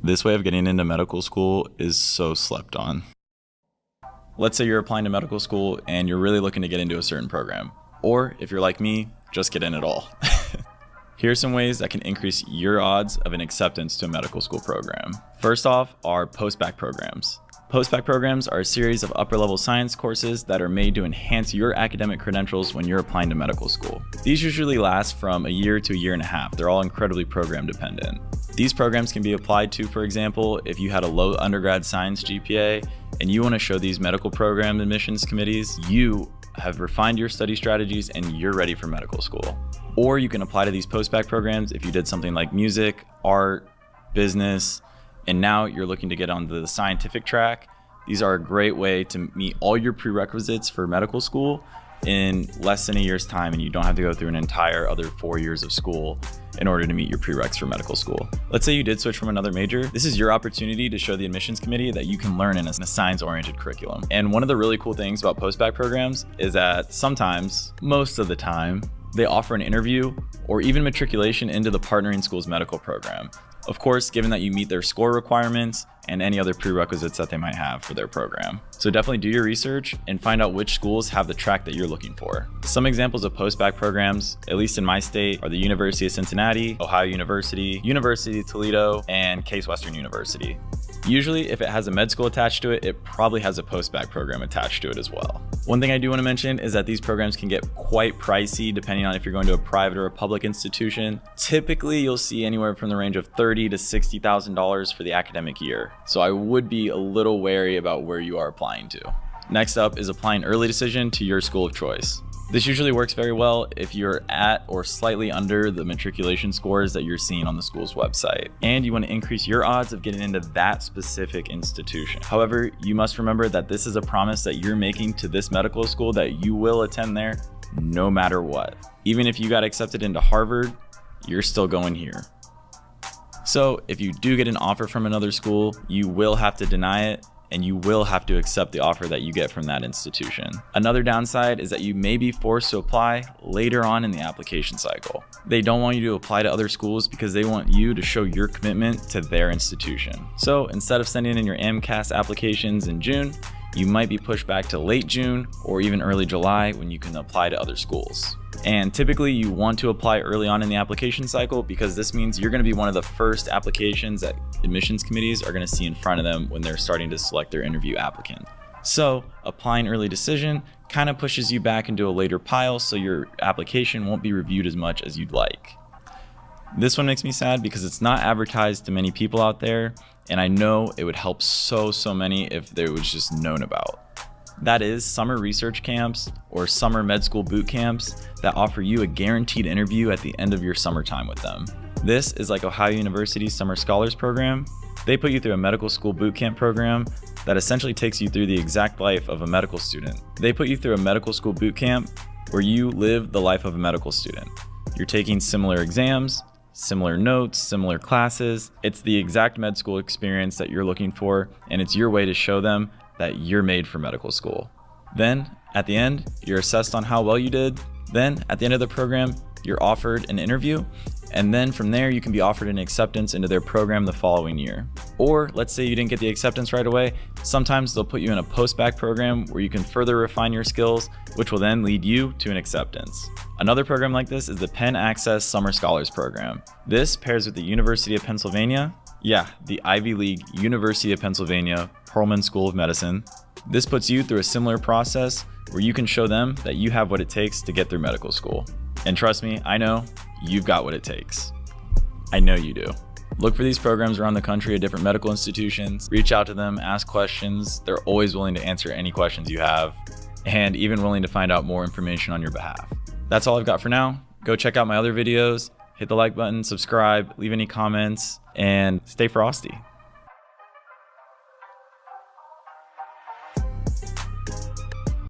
This way of getting into medical school is so slept on. Let's say you're applying to medical school and you're really looking to get into a certain program. Or if you're like me, just get in at all. Here are some ways that can increase your odds of an acceptance to a medical school program. First off are post-bacc programs. Post-bacc programs are a series of upper-level science courses that are made to enhance your academic credentials when you're applying to medical school. These usually last from a year to a year and a half. They're all incredibly program dependent. These programs can be applied to, for example, if you had a low undergrad science GPA and you want to show these medical program admissions committees you have refined your study strategies and you're ready for medical school. Or you can apply to these post-bacc programs if you did something like music, art, business, and now you're looking to get onto the scientific track. These are a great way to meet all your prerequisites for medical school in less than a year's time, and you don't have to go through an entire other 4 years of school in order to meet your prereqs for medical school. Let's say you did switch from another major. This is your opportunity to show the admissions committee that you can learn in a science-oriented curriculum. And one of the really cool things about post-bacc programs is that sometimes, most of the time, they offer an interview or even matriculation into the partnering school's medical program. Of course, given that you meet their score requirements and any other prerequisites that they might have for their program. So definitely do your research and find out which schools have the track that you're looking for. Some examples of post-bacc programs, at least in my state, are the University of Cincinnati, Ohio University, University of Toledo, and Case Western University. Usually, if it has a med school attached to it, it probably has a post-bacc program attached to it as well. One thing I do want to mention is that these programs can get quite pricey depending on if you're going to a private or a public institution. Typically, you'll see anywhere from the range of $30,000 to $60,000 for the academic year. So I would be a little wary about where you are applying to. Next up is applying early decision to your school of choice. This usually works very well if you're at or slightly under the matriculation scores that you're seeing on the school's website, and you want to increase your odds of getting into that specific institution. However, you must remember that this is a promise that you're making to this medical school that you will attend there no matter what. Even if you got accepted into Harvard, you're still going here. So if you do get an offer from another school, you will have to deny it, and you will have to accept the offer that you get from that institution. Another downside is that you may be forced to apply later on in the application cycle. They don't want you to apply to other schools because they want you to show your commitment to their institution. So instead of sending in your AMCAS applications in June, you might be pushed back to late June or even early July when you can apply to other schools. And typically you want to apply early on in the application cycle because this means you're going to be one of the first applications that admissions committees are going to see in front of them when they're starting to select their interview applicant. So applying early decision kind of pushes you back into a later pile, so your application won't be reviewed as much as you'd like. This one makes me sad because it's not advertised to many people out there, and I know it would help so many if it was just known about. That is summer research camps or summer med school boot camps that offer you a guaranteed interview at the end of your summertime with them. This is like Ohio University's Summer Scholars Program. They put you through a medical school boot camp program that essentially takes you through the exact life of a medical student. They put you through a medical school boot camp where you live the life of a medical student. You're taking similar exams, similar notes, similar classes. It's the exact med school experience that you're looking for, and it's your way to show them that you're made for medical school. Then, at the end, you're assessed on how well you did. Then, at the end of the program, you're offered an interview, and then from there, you can be offered an acceptance into their program the following year. Or, let's say you didn't get the acceptance right away, sometimes they'll put you in a post-bacc program where you can further refine your skills, which will then lead you to an acceptance. Another program like this is the Penn Access Summer Scholars Program. This pairs with the University of Pennsylvania, the Ivy League University of Pennsylvania Perelman School of Medicine. This puts you through a similar process where you can show them that you have what it takes to get through medical school. And trust me, I know you've got what it takes. I know you do. Look for these programs around the country at different medical institutions. Reach out to them, ask questions. They're always willing to answer any questions you have, and even willing to find out more information on your behalf. That's all I've got for now. Go check out my other videos, hit the like button, subscribe, leave any comments, and stay frosty.